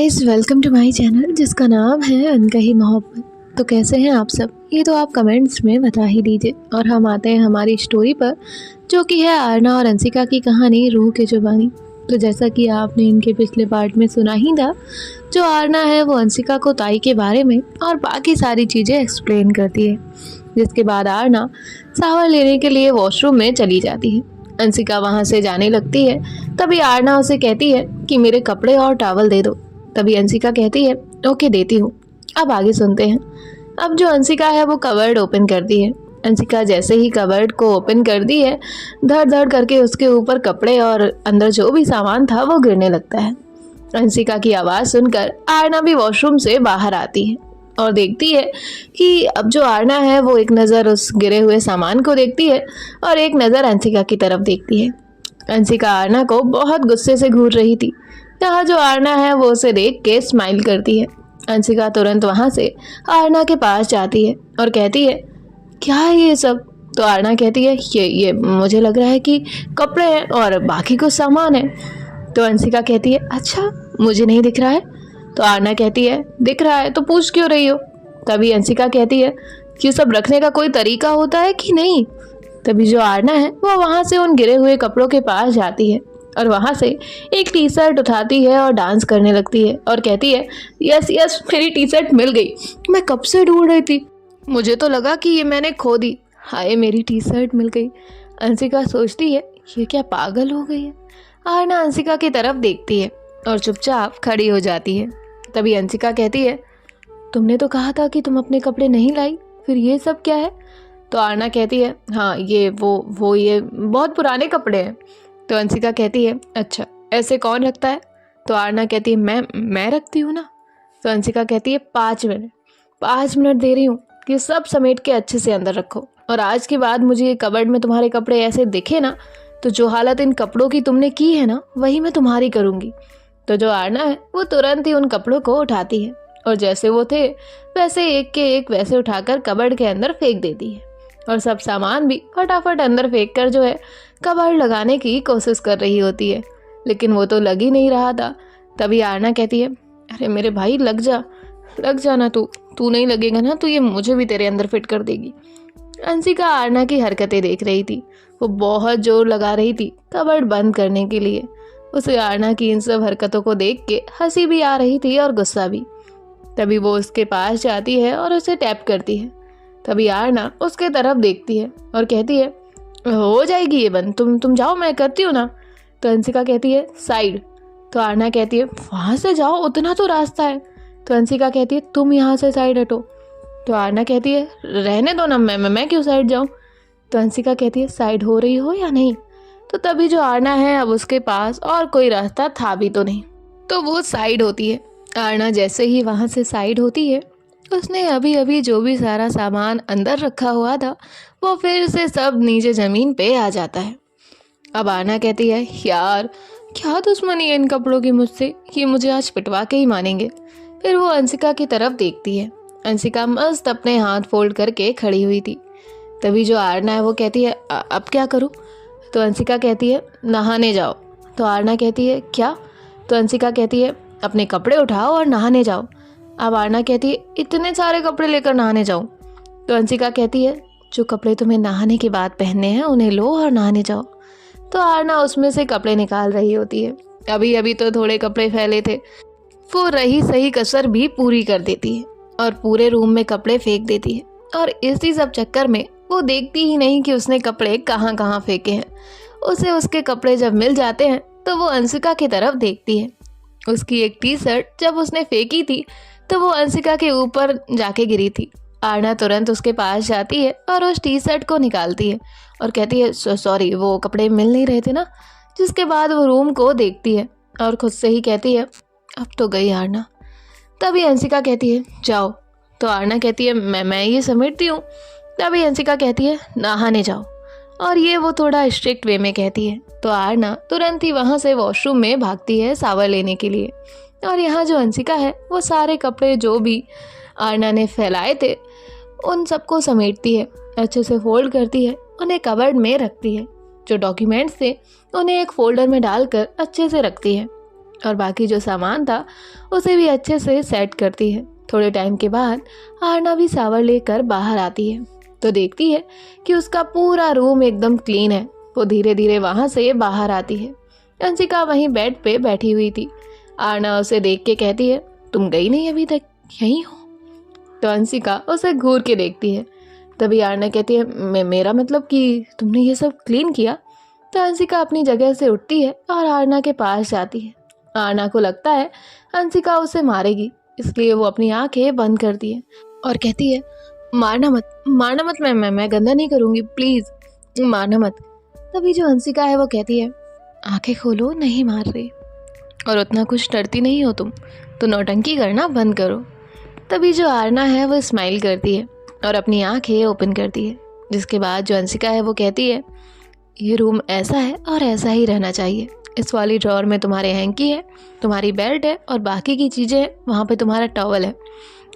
Guys, welcome to my channel जिसका नाम है अनकही मोहब्बत। तो कैसे हैं आप सब? ये तो आप कमेंट्स में बता ही दीजिए। और हम आते हैं हमारी स्टोरी पर, जो कि है आरना और अंशिका की कहानी रूह की जुबानी। तो जैसा कि आपने इनके पिछले पार्ट में सुना ही था, जो आरना है वो अंशिका को ताई के बारे में और बाकी सारी चीज़ें एक्सप्लेन करती है। जिसके बाद आरना शावर लेने के लिए वॉशरूम में चली जाती है। अंशिका वहाँ से जाने लगती है। तभी आरना उसे कहती है कि मेरे कपड़े और टॉवल दे दो। तभी अंशिका कहती है ओके देती हूँ। अब आगे सुनते हैं। अब जो अंशिका है वो कवर्ड ओपन करती है। अंशिका जैसे ही कवर्ड को ओपन कर दी है, धड़ धड़ करके उसके ऊपर कपड़े और अंदर जो भी सामान था वो गिरने लगता है। अंशिका की आवाज़ सुनकर आरना भी वॉशरूम से बाहर आती है और देखती है कि अब जो आरना है वो एक नज़र उस गिरे हुए सामान को देखती है और एक नज़र अंशिका की तरफ देखती है। अंशिका आरना को बहुत गुस्से से घूर रही थी। यहाँ जो आरना है वो उसे देख के स्माइल करती है। अंशिका तुरंत वहाँ से आरना के पास जाती है और कहती है क्या है ये सब? तो आरना कहती है ये मुझे लग रहा है कि कपड़े हैं और बाकी कुछ सामान है। तो अंशिका कहती है अच्छा, मुझे नहीं दिख रहा है। तो आरना कहती है दिख रहा है तो पूछ क्यों रही हो? तभी अंशिका कहती है ये सब रखने का कोई तरीका होता है कि नहीं? तभी जो आरना है वो वहाँ से उन गिरे हुए कपड़ों के पास जाती है और वहाँ से एक टी शर्ट उठाती है और डांस करने लगती है और कहती है यस यस, मेरी टी शर्ट मिल गई। मैं कब से ढूंढ रही थी, मुझे तो लगा कि ये मैंने खो दी। हाय, मेरी टी शर्ट मिल गई। अंशिका सोचती है ये क्या पागल हो गई है। आरना अंशिका की तरफ देखती है और चुपचाप खड़ी हो जाती है। तभी अंशिका कहती है तुमने तो कहा था कि तुम अपने कपड़े नहीं लाई, फिर ये सब क्या है? तो आरना कहती है हाँ, ये ये बहुत पुराने कपड़े हैं। तो अंशिका कहती है अच्छा, ऐसे कौन रखता है? तो आरना कहती है मैं रखती हूँ ना। तो अंशिका कहती है 5 मिनट, 5 मिनट दे रही हूँ कि सब समेट के अच्छे से अंदर रखो। और आज के बाद मुझे ये कबर्ड में तुम्हारे कपड़े ऐसे दिखे ना, तो जो हालत इन कपड़ों की तुमने की है ना, वही मैं तुम्हारी करूँगी। तो जो आरना है वो तुरंत ही उन कपड़ों को उठाती है और जैसे वो थे वैसे एक के एक वैसे उठाकर कबर्ड के अंदर फेंक देती है और सब सामान भी फटाफट अंदर फेंक कर जो है कबर्ड लगाने की कोशिश कर रही होती है, लेकिन वो तो लग ही नहीं रहा था। तभी आरना कहती है अरे मेरे भाई लग जा ना, तू नहीं लगेगा ना तो ये मुझे भी तेरे अंदर फिट कर देगी। अंशिका आरना की हरकतें देख रही थी। वो बहुत जोर लगा रही थी कबर्ड बंद करने के लिए। उसे आरना की इन सब हरकतों को देख के हंसी भी आ रही थी और गुस्सा भी। तभी वो उसके पास जाती है और उसे टैप करती है। तभी आरना उसके तरफ देखती है और कहती है हो जाएगी ये बंद, तुम जाओ, मैं करती हूँ ना। तो अंशिका कहती है साइड। तो आरना कहती है वहाँ से जाओ, उतना तो रास्ता है। तो अंशिका कहती है तुम यहाँ से साइड हटो। तो आरना कहती है रहने दो ना, मैं क्यों साइड जाऊँ? तो अंशिका कहती है साइड हो रही हो या नहीं? तो तभी जो आरना है अब उसके पास और कोई रास्ता था भी तो नहीं, तो वो साइड होती है। आरना जैसे ही वहाँ से साइड होती है, उसने अभी अभी जो भी सारा सामान अंदर रखा हुआ था वो फिर से सब नीचे ज़मीन पे आ जाता है। अब आरना कहती है यार, क्या दुश्मनी है इन कपड़ों की मुझसे, ये मुझे आज पिटवा के ही मानेंगे। फिर वो अंशिका की तरफ देखती है। अंशिका मस्त अपने हाथ फोल्ड करके खड़ी हुई थी। तभी जो आरना है वो कहती है अब क्या करूँ? तो अंशिका कहती है नहाने जाओ। तो आरना कहती है क्या? तो अंशिका कहती है अपने कपड़े उठाओ और नहाने जाओ। अब आरना कहती है इतने सारे कपड़े लेकर नहाने जाऊँ? तो अंशिका कहती है जो कपड़े तुम्हें नहाने के बाद पहनने हैं उन्हें लो और नहाने जाओ। तो आरना उसमें से कपड़े निकाल रही होती है। अभी अभी तो थोड़े कपड़े फैले थे, वो रही सही कसर भी पूरी कर देती है और पूरे रूम में कपड़े फेंक देती है। और इसी सब चक्कर में वो देखती ही नहीं कि उसने कपड़े कहाँ कहाँ फेंके हैं। उसे उसके कपड़े जब मिल जाते हैं तो वो अंशिका की तरफ देखती है। उसकी एक टी शर्ट जब उसने फेंकी थी तो वो अंशिका के ऊपर जाके गिरी थी। आरना तुरंत उसके पास जाती है और उस टी शर्ट को निकालती है और कहती है सॉरी, वो कपड़े मिल नहीं रहे थे ना। जिसके बाद वो रूम को देखती है और खुद से ही कहती है अब तो गई आरना। तभी अंशिका कहती है जाओ। तो आरना कहती है मैं ये समेटती हूँ। तभी अंशिका कहती है नहाने जाओ, और ये वो थोड़ा स्ट्रिक्ट वे में कहती है। तो आरना तुरंत ही वहाँ से वॉशरूम में भागती है शावर लेने के लिए। और यहाँ जो अंशिका है वो सारे कपड़े जो भी आरना ने फैलाए थे उन सबको समेटती है, अच्छे से फोल्ड करती है, उन्हें कबर्ड में रखती है। जो डॉक्यूमेंट्स थे उन्हें एक फोल्डर में डालकर अच्छे से रखती है। और बाकी जो सामान था उसे भी अच्छे से सेट करती है। थोड़े टाइम के बाद आरना भी शावर लेकर बाहर आती है तो देखती है कि उसका पूरा रूम एकदम क्लीन है। वो धीरे धीरे वहाँ से बाहर आती है। अंशिका वहीं बेड पे बैठी हुई थी। आरना उसे देख के कहती है, तुम गई नहीं अभी तक, यहीं हो? तो अंशिका उसे घूर के देखती है। तभी आरना कहती है, मेरा मतलब कि तुमने ये सब क्लीन किया? तो अंशिका अपनी जगह से उठती है और आरना के पास जाती है। आरना को लगता है अंशिका उसे मारेगी, इसलिए वो अपनी आंखें बंद करती है और कहती है, मारना मत, मैं गंदा नहीं करूँगी, प्लीज़ मारना मत। तभी जो अंशिका है वो कहती है, आंखें खोलो, नहीं मार रही, और उतना कुछ डरती नहीं हो तुम, तो नौटंकी करना बंद करो। तभी जो आरना है वो स्माइल करती है और अपनी आंखें ओपन करती है। जिसके बाद जो अंशिका है वो कहती है, ये रूम ऐसा है और ऐसा ही रहना चाहिए। इस वाली ड्रॉअर में तुम्हारे हैंकी है, तुम्हारी बेल्ट है और बाकी की चीज़ें हैं, वहाँ पे तुम्हारा टॉवल है।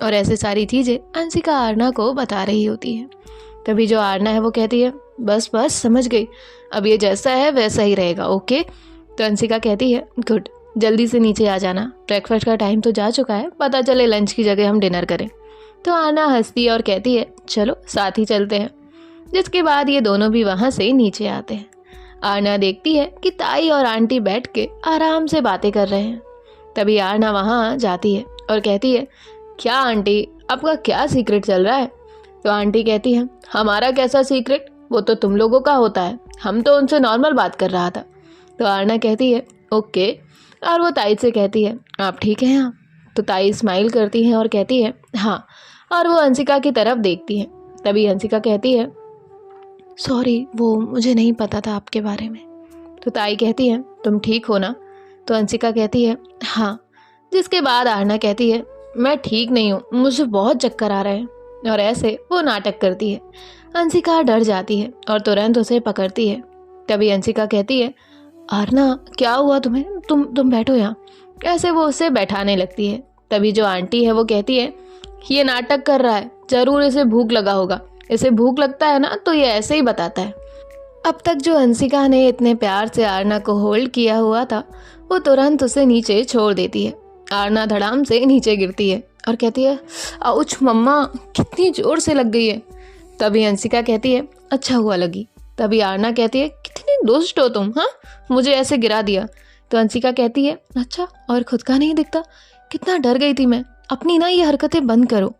और ऐसे सारी चीज़ें अंशिका आरना को बता रही होती है। तभी जो आरना है वो कहती है, बस समझ गई, अब ये जैसा है वैसा ही रहेगा, ओके? तो अंशिका कहती है, गुड, जल्दी से नीचे आ जाना, ब्रेकफास्ट का टाइम तो जा चुका है, पता चले लंच की जगह हम डिनर करें। तो आरना हंसती है और कहती है, चलो साथ ही चलते हैं। जिसके बाद ये दोनों भी वहाँ से नीचे आते हैं। आरना देखती है कि ताई और आंटी बैठ के आराम से बातें कर रहे हैं। तभी आरना वहाँ जाती है और कहती है, क्या आंटी, आपका क्या सीक्रेट चल रहा है? तो आंटी कहती है, हमारा कैसा सीक्रेट, वो तो तुम लोगों का होता है, हम तो उनसे नॉर्मल बात कर रहा था। तो आरना कहती है, ओके। और वो ताई से कहती है, आप ठीक हैं हाँ? तो ताई स्माइल करती है और कहती है, हाँ। और वो अंशिका की तरफ देखती है। तभी अंशिका कहती है, सॉरी, वो मुझे नहीं पता था आपके बारे में। तो ताई कहती है, तुम ठीक हो ना? तो अंशिका कहती है, हाँ। जिसके बाद आरना कहती है, मैं ठीक नहीं हूँ, मुझे बहुत चक्कर आ रहे हैं। और ऐसे वो नाटक करती है। अंशिका डर जाती है और तुरंत उसे पकड़ती है। तभी अंशिका कहती है, आरना क्या हुआ तुम्हें, तुम बैठो यहाँ। ऐसे वो उसे बैठाने लगती है। तभी जो आंटी है वो कहती है, ये नाटक कर रहा है, जरूर इसे भूख लगा होगा, इसे भूख लगता है ना तो ये ऐसे ही बताता है। अब तक जो अंशिका ने इतने प्यार से आरना को होल्ड किया हुआ था, वो तुरंत उसे नीचे छोड़ देती है। आरना धड़ाम से नीचे गिरती है और कहती है, आउच मम्मा, कितनी जोर से लग गई है। तभी अंशिका कहती है, अच्छा हुआ लगी। तभी आरना कहती है, कितनी दुष्ट हो तुम, हाँ, मुझे ऐसे गिरा दिया। तो अंशिका कहती है, अच्छा, और खुद का नहीं दिखता, कितना डर गई थी मैं, अपनी ना ये हरकतें बंद करो।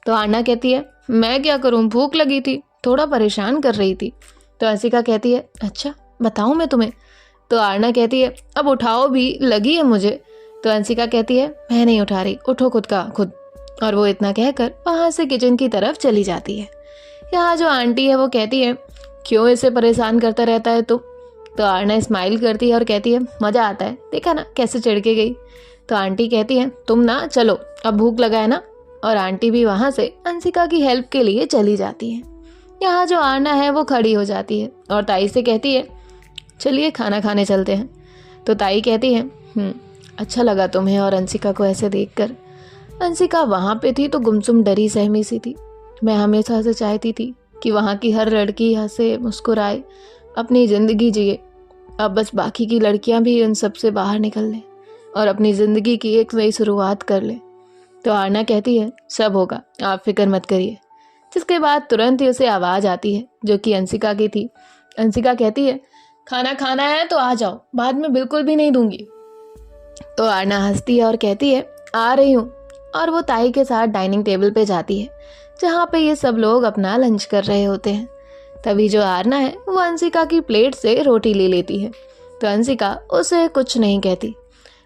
तो आरना कहती है, मैं क्या करूं, भूख लगी थी, थोड़ा परेशान कर रही थी। तो अंशिका कहती है, अच्छा बताऊं मैं तुम्हें? तो आरना कहती है, अब उठाओ भी, लगी है मुझे। तो अंशिका कहती है, मैं नहीं उठा रही, उठो खुद का खुद। और वो इतना कहकर वहाँ से किचन की तरफ चली जाती है। यहाँ जो आंटी है वो कहती है, क्यों इसे परेशान करता रहता है तू? तो आरना स्माइल करती है और कहती है, मज़ा आता है, देखा ना कैसे चिढ़ के गई। तो आंटी कहती है, तुम ना चलो, अब भूख लगा है ना। और आंटी भी वहाँ से अंशिका की हेल्प के लिए चली जाती है। यहाँ जो आरना है वो खड़ी हो जाती है और ताई से कहती है, चलिए खाना खाने चलते हैं। तो ताई कहती है, अच्छा लगा तुम्हें और अंशिका को ऐसे देखकर। अंशिका वहाँ पे थी तो गुमसुम डरी सहमी सी थी। मैं हमेशा से चाहती थी कि वहाँ की हर लड़की हंसे, मुस्कुराए, अपनी ज़िंदगी जिए। अब बस बाकी की लड़कियाँ भी उन सब से बाहर निकल लें और अपनी ज़िंदगी की एक नई शुरुआत कर लें। तो आरना कहती है, सब होगा, आप फिक्र मत करिए। जिसके बाद तुरंत ही उसे आवाज़ आती है जो कि अंशिका की थी। अंशिका कहती है, खाना खाना है तो आ जाओ, बाद में बिल्कुल भी नहीं दूंगी। तो आरना हंसती है और कहती है, आ रही हूँ। और वो ताई के साथ डाइनिंग टेबल पे जाती है जहाँ पे ये सब लोग अपना लंच कर रहे होते हैं। तभी जो आरना है वो अंशिका की प्लेट से रोटी ले लेती है। तो अंशिका उसे कुछ नहीं कहती।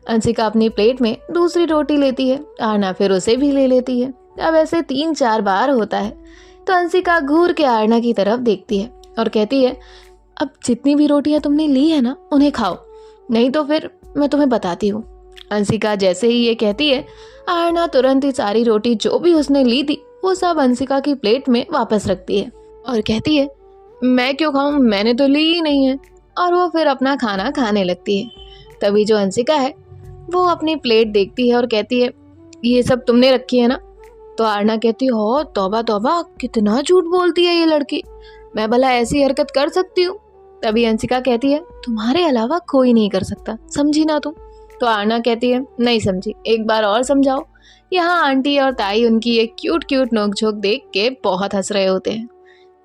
अंशिका अपनी प्लेट में दूसरी रोटी लेती है, आरना फिर उसे भी ले लेती है। अब ऐसे 3-4 बार होता है। तो अंशिका घूर के आरना की तरफ देखती है और कहती है, अब जितनी भी रोटियां तुमने ली है ना, उन्हें खाओ, नहीं तो फिर मैं तुम्हें बताती हूँ। अंशिका जैसे ही ये कहती है, आरना तुरंत ही सारी रोटी जो भी उसने ली थी वो सब अंशिका की प्लेट में वापस रखती है और कहती है, मैं क्यों खाऊं, मैंने तो ली ही नहीं है। और वो फिर अपना खाना खाने लगती है। तभी जो अंशिका है वो अपनी प्लेट देखती है और कहती है, ये सब तुमने रखी है ना? तो आरना कहती है, हो तौबा तौबा, कितना झूठ बोलती है ये लड़की, मैं भला ऐसी हरकत कर सकती हूँ? तभी अंशिका कहती है, तुम्हारे अलावा कोई नहीं कर सकता, समझी ना तुम? तो आरना कहती है नहीं समझी, एक बार और समझाओ। यहाँ आंटी और ताई उनकी एक क्यूट क्यूट नोकझोंक देख के बहुत हंस रहे होते हैं।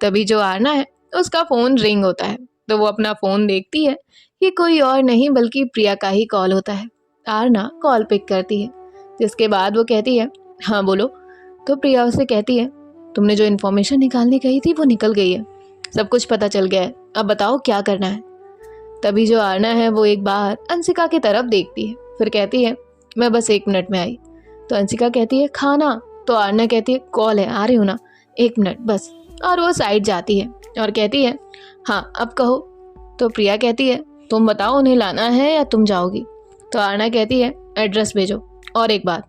तभी जो आरना है उसका फ़ोन रिंग होता है, तो वो अपना फ़ोन देखती है। ये कोई और नहीं बल्कि प्रिया का ही कॉल होता है। आरना कॉल पिक करती है, जिसके बाद वो कहती है हाँ बोलो। तो प्रिया उसे कहती है तुमने जो इन्फॉर्मेशन निकालने कही थी वो निकल गई है, सब कुछ पता चल गया है, अब बताओ क्या करना है। तभी जो आरना है वो एक बार अंशिका की तरफ देखती है, फिर कहती है मैं बस 1 मिनट में आई। तो अंशिका कहती है खाना। तो आरना कहती है कॉल है, आ रही हूँ ना, 1 मिनट बस। और वो साइड जाती है और कहती है हाँ अब कहो। तो प्रिया कहती है तुम बताओ उन्हें लाना है या तुम जाओगी। तो आरना कहती है एड्रेस भेजो, और एक बात,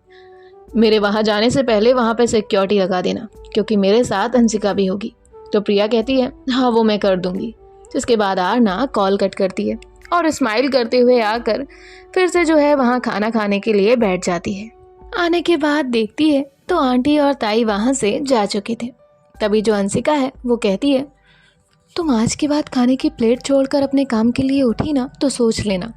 मेरे वहाँ जाने से पहले वहाँ पे सिक्योरिटी लगा देना, क्योंकि मेरे साथ अंशिका भी होगी। तो प्रिया कहती है हाँ वो मैं कर दूंगी। जिसके बाद आरना कॉल कट करती है और स्माइल करते हुए आकर फिर से जो है वहाँ खाना खाने के लिए बैठ जाती है। आने के बाद देखती है तो आंटी और ताई वहाँ से जा चुके थे। तभी जो अंशिका है वो कहती है तुम आज के बाद खाने की प्लेट छोड़कर अपने काम के लिए उठी ना तो सोच लेना।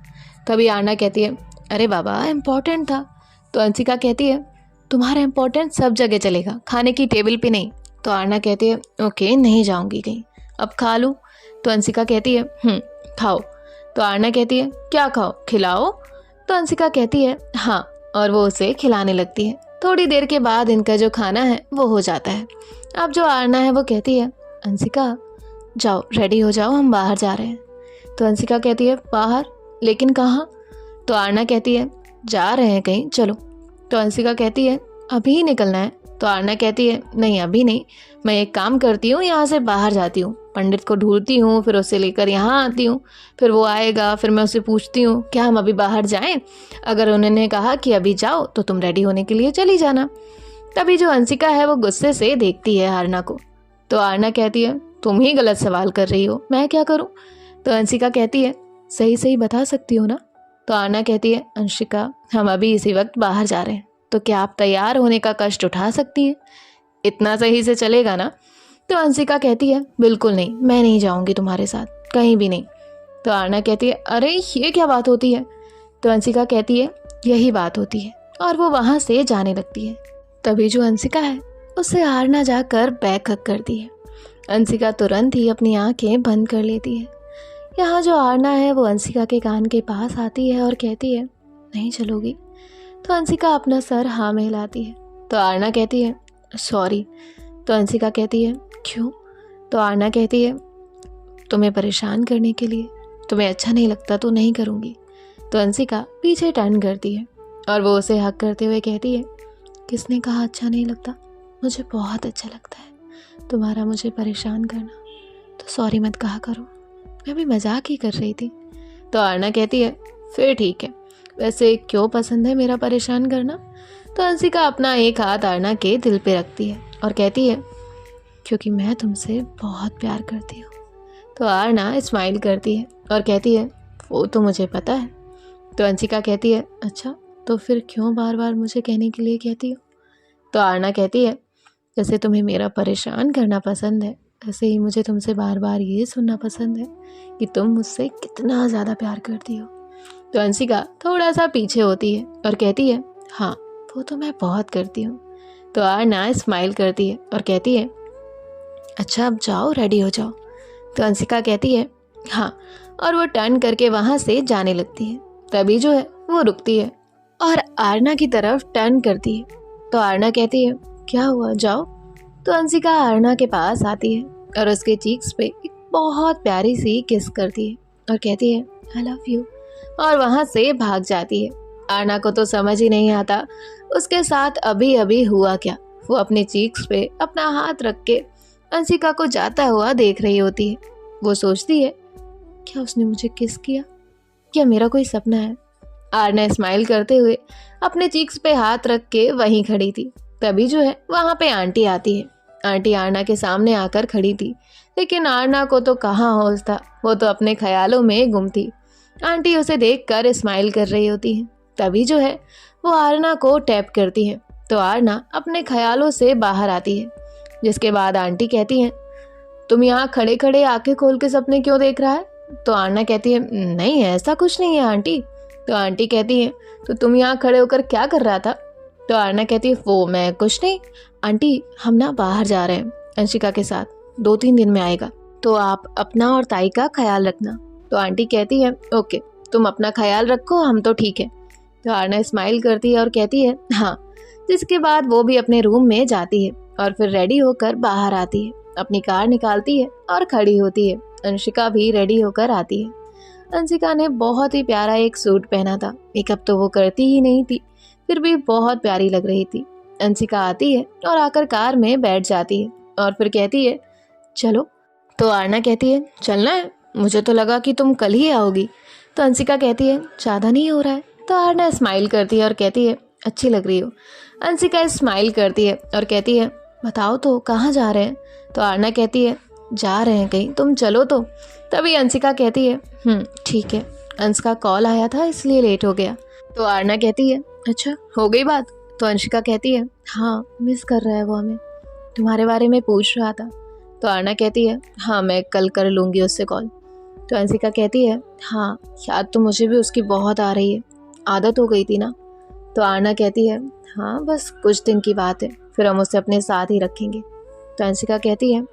तभी आरना कहती है अरे बाबा इम्पोर्टेंट था। तो अंशिका कहती है तुम्हारा इम्पोर्टेंट सब जगह चलेगा, खाने की टेबल पे नहीं। तो आरना कहती है ओके नहीं जाऊंगी कहीं, अब खा लूँ। तो अंशिका कहती है खाओ। तो आरना कहती है क्या खाओ, खिलाओ। तो अंशिका कहती है हाँ, और वो उसे खिलाने लगती है। थोड़ी देर के बाद इनका जो खाना है वो हो जाता है। अब जो आरना है वो कहती है अंशिका जाओ रेडी हो जाओ, हम बाहर जा रहे हैं। तो अंशिका कहती है बाहर, लेकिन कहाँ। तो आरना कहती है जा रहे हैं कहीं, चलो। तो अंशिका कहती है अभी ही निकलना है। तो आरना कहती है नहीं अभी नहीं, मैं एक काम करती हूँ, यहाँ से बाहर जाती हूँ, पंडित को ढूंढती हूँ, फिर उसे लेकर यहाँ आती हूँ, फिर वो आएगा, फिर मैं उसे पूछती हूँ क्या हम अभी बाहर जाएं। अगर उन्होंने कहा कि अभी जाओ तो तुम रेडी होने के लिए चली जाना। तभी जो अंशिका है वो गुस्से से देखती है आरना को। तो आरना कहती है तुम ही गलत सवाल कर रही हो, मैं क्या करूँ। तो अंशिका कहती है सही सही बता सकती हो ना। तो आरना कहती है अंशिका हम अभी इसी वक्त बाहर जा रहे हैं, तो क्या आप तैयार होने का कष्ट उठा सकती हैं, इतना सही से चलेगा ना। तो अंशिका कहती है बिल्कुल नहीं, मैं नहीं जाऊंगी तुम्हारे साथ कहीं भी नहीं। तो आरना कहती है अरे ये क्या बात होती है। तो अंशिका कहती है यही बात होती है, और वो वहाँ से जाने लगती है। तभी जो अंशिका है उससे आरना जाकर बैक हक करती है। अंशिका तुरंत ही अपनी आंखें बंद कर लेती है। यहाँ जो आरना है वो अंशिका के कान के पास आती है और कहती है नहीं चलोगी। तो अंशिका अपना सर हाँ में हिलाती है। तो आरना कहती है सॉरी। तो अंशिका कहती है क्यों। तो आरना कहती है तुम्हें परेशान करने के लिए, तुम्हें अच्छा नहीं लगता तो नहीं करूँगी। तो अंशिका पीछे टर्न करती है और वो उसे हक करते हुए कहती है किसने कहा अच्छा नहीं लगता, मुझे बहुत अच्छा लगता है तुम्हारा मुझे परेशान करना, तो सॉरी मत कहा करो, मैं भी मजाक ही कर रही थी। तो आरना कहती है फिर ठीक है, वैसे क्यों पसंद है मेरा परेशान करना। तो अंशिका अपना एक हाथ आरना के दिल पे रखती है और कहती है क्योंकि मैं तुमसे बहुत प्यार करती हूँ। तो आरना स्माइल करती है और कहती है वो तो मुझे पता है। तो अंशिका कहती है अच्छा तो फिर क्यों बार बार मुझे कहने के लिए कहती हो। तो आरना कहती है जैसे तुम्हें मेरा परेशान करना पसंद है, ऐसे ही मुझे तुमसे बार बार ये सुनना पसंद है कि तुम मुझसे कितना ज़्यादा प्यार करती हो। तो अंशिका थोड़ा सा पीछे होती है और कहती है हाँ वो तो मैं बहुत करती हूँ। तो आरना स्माइल करती है और कहती है अच्छा अब जाओ रेडी हो जाओ। तो अंशिका कहती है हाँ, और वो टर्न करके वहाँ से जाने लगती है। तभी जो है वो रुकती है और आरना की तरफ टर्न करती है। तो आरना कहती है क्या हुआ जाओ। तो अंशिका आरना के पास आती है और उसके चीक्स पे एक बहुत प्यारी सी किस करती है और कहती है आई लव यू, और वहाँ से भाग जाती है। आरना को तो समझ ही नहीं आता उसके साथ अभी अभी हुआ क्या। वो अपने चीक्स पे अपना हाथ रख के अंशिका को जाता हुआ देख रही होती है। वो सोचती है क्या उसने मुझे किस किया, क्या मेरा कोई सपना है। आरना स्माइल करते हुए अपने चीक्स पे हाथ रख के वहीं खड़ी थी। तभी जो है वहाँ पे आंटी आती है। आंटी आरना के सामने आकर खड़ी थी, लेकिन आरना को तो कहाँ होश था, वो तो अपने ख्यालों में गुम थी। आंटी उसे देखकर स्माइल कर रही होती है। तभी जो है वो आरना को टैप करती है तो आरना अपने ख्यालों से बाहर आती है। जिसके बाद आंटी कहती हैं तुम यहाँ खड़े खड़े आंखें खोल के सपने क्यों देख रहा है। तो आरना कहती है नहीं ऐसा कुछ नहीं है आंटी। तो आंटी कहती है तो तुम यहाँ खड़े होकर क्या कर रहा था? तो आरना कहती है वो मैं कुछ नहीं आंटी, हम ना बाहर जा रहे हैं अंशिका के साथ, 2-3 दिन में आएगा, तो आप अपना और ताई का ख्याल रखना। तो आंटी कहती है ओके, तुम अपना ख्याल रखो, हम तो ठीक है। तो आरना स्माइल करती है और कहती है हाँ। जिसके बाद वो भी अपने रूम में जाती है और फिर रेडी होकर बाहर आती है, अपनी कार निकालती है और खड़ी होती है। अंशिका भी रेडी होकर आती है। अंशिका ने बहुत ही प्यारा एक सूट पहना था, मेकअप तो वो करती ही नहीं थी, फिर भी बहुत प्यारी लग रही थी। अंशिका आती है और आकर कार में बैठ जाती है और फिर कहती है चलो। तो आरना कहती है चलना है, मुझे तो लगा कि तुम कल ही आओगी। तो अंशिका कहती है ज़्यादा नहीं हो रहा है। तो आरना स्माइल करती है और कहती है अच्छी लग रही हो। अंशिका स्माइल करती है और कहती है बताओ तो कहाँ जा रहे हैं? तो आरना कहती है जा रहे हैं कहीं, तुम चलो तो। तभी अंशिका कहती है ठीक है, अंश का कॉल आया था इसलिए लेट हो गया। तो आरना कहती है अच्छा हो गई बात? तो अंशिका कहती है हाँ, मिस कर रहा है वो हमें, तुम्हारे बारे में पूछ रहा था। तो आरना कहती है हाँ, मैं कल कर लूँगी उससे कॉल। तो अंशिका कहती है हाँ, याद तो मुझे भी उसकी बहुत आ रही है, आदत हो गई थी ना। तो आरना कहती है हाँ, बस कुछ दिन की बात है, फिर हम उसे अपने साथ ही रखेंगे। तो अंशिका कहती है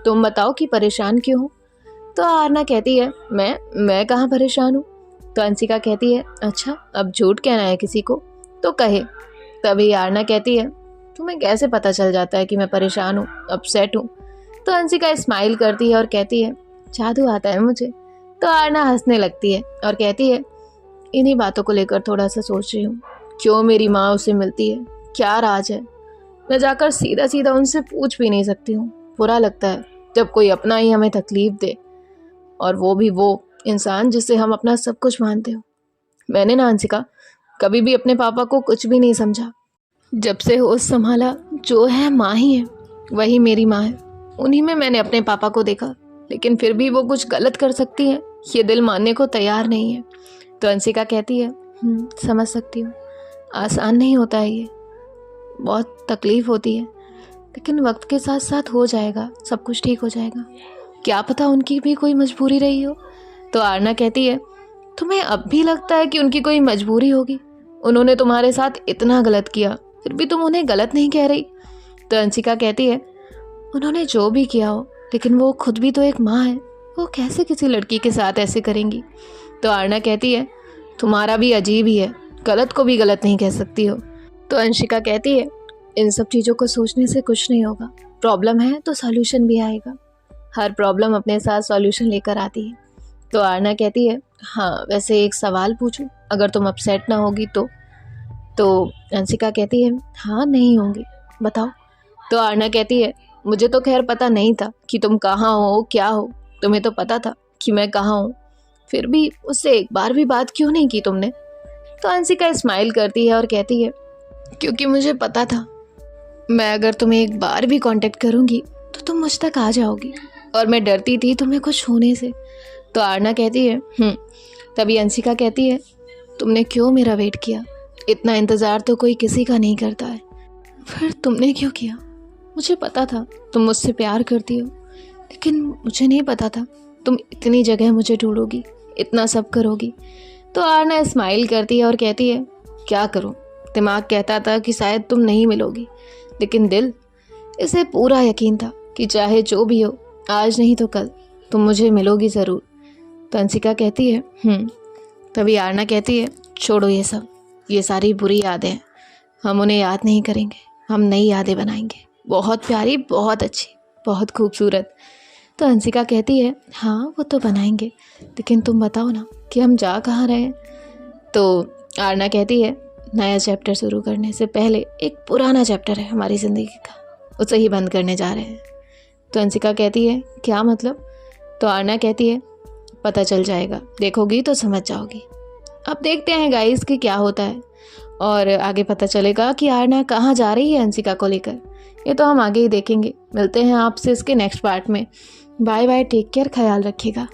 तुम बताओ कि परेशान क्यों हो? तो आरना कहती है मैं कहाँ परेशान हूँ? तो अंशिका कहती है अच्छा, अब झूठ कहना है किसी को तो कहे। तभी आरना कहती है तुम्हें कैसे पता चल जाता है कि मैं परेशान हूँ, अपसेट हूँ? तो अंशिका स्माइल करती है और कहती है जादू आता है मुझे। तो आरना हंसने लगती है और कहती है इन्हीं बातों को लेकर थोड़ा सा सोच रही हूँ, क्यों मेरी माँ उसे मिलती है, क्या राज है? मैं जाकर सीधा सीधा उनसे पूछ भी नहीं सकती हूँ। बुरा लगता है जब कोई अपना ही हमें तकलीफ दे, और वो भी वो इंसान जिसे हम अपना सब कुछ मानते हो। मैंने ना अंशिका कभी भी अपने पापा को कुछ भी नहीं समझा। जब से होश संभाला जो है माँ ही है, वही मेरी माँ है। उन्हीं में मैंने अपने पापा को देखा, लेकिन फिर भी वो कुछ गलत कर सकती है ये दिल मानने को तैयार नहीं है। तो अंशिका कहती है समझ सकती हूँ, आसान नहीं होता है ये, बहुत तकलीफ़ होती है, लेकिन वक्त के साथ साथ हो जाएगा, सब कुछ ठीक हो जाएगा। क्या पता उनकी भी कोई मजबूरी रही हो। तो आरना कहती है तुम्हें अब भी लगता है कि उनकी कोई मजबूरी होगी? उन्होंने तुम्हारे साथ इतना गलत किया, फिर भी तुम उन्हें गलत नहीं कह रही। तो अंशिका कहती है उन्होंने जो भी किया हो, लेकिन वो खुद भी तो एक माँ है, वो कैसे किसी लड़की के साथ ऐसे करेंगी? तो आरना कहती है तुम्हारा भी अजीब ही है, गलत को भी गलत नहीं कह सकती हो। तो अंशिका कहती है इन सब चीज़ों को सोचने से कुछ नहीं होगा, प्रॉब्लम है तो सॉल्यूशन भी आएगा, हर प्रॉब्लम अपने साथ सॉल्यूशन लेकर आती है। तो आरना कहती है हाँ, वैसे एक सवाल पूछूं, अगर तुम अपसेट ना होगी तो? तो अंशिका कहती है हाँ नहीं होंगी, बताओ। तो आरना कहती है मुझे तो खैर पता नहीं था कि तुम कहाँ हो क्या हो, तुम्हें तो पता था कि मैं कहाँ हूँ, फिर भी उससे एक बार भी बात क्यों नहीं की तुमने? तो अंशिका स्माइल करती है और कहती है क्योंकि मुझे पता था मैं अगर तुम्हें एक बार भी कांटेक्ट करूँगी तो तुम मुझ तक आ जाओगी, और मैं डरती थी तुम्हें कुछ होने से। तो आरना कहती है तभी अंशिका कहती है तुमने क्यों मेरा वेट किया? इतना इंतज़ार तो कोई किसी का नहीं करता है, फिर तुमने क्यों किया? मुझे पता था तुम मुझसे प्यार करती हो, लेकिन मुझे नहीं पता था तुम इतनी जगह मुझे ढूंढोगी, इतना सब करोगी। तो आरना स्माइल करती है और कहती है क्या करूं, दिमाग कहता था कि शायद तुम नहीं मिलोगी, लेकिन दिल, इसे पूरा यकीन था कि चाहे जो भी हो, आज नहीं तो कल तुम मुझे मिलोगी ज़रूर। तो अंशिका कहती है तभी आरना कहती है छोड़ो ये सब, ये सारी बुरी यादें हैं, हम उन्हें याद नहीं करेंगे, हम नई यादें बनाएंगे, बहुत प्यारी, बहुत अच्छी, बहुत खूबसूरत। तो अंशिका कहती है हाँ वो तो बनाएंगे, लेकिन तुम बताओ ना कि हम जा कहाँ रहे हैं? तो आरना कहती है नया चैप्टर शुरू करने से पहले एक पुराना चैप्टर है हमारी ज़िंदगी का, उसे ही बंद करने जा रहे हैं। तो अंशिका कहती है क्या मतलब? तो आरना कहती है पता चल जाएगा, देखोगी तो समझ जाओगी। अब देखते हैं गाइस कि क्या होता है, और आगे पता चलेगा कि आरना कहाँ जा रही है अंशिका को लेकर, ये तो हम आगे ही देखेंगे। मिलते हैं आपसे इसके नेक्स्ट पार्ट में। बाय बाय, टेक केयर, ख्याल रखिएगा।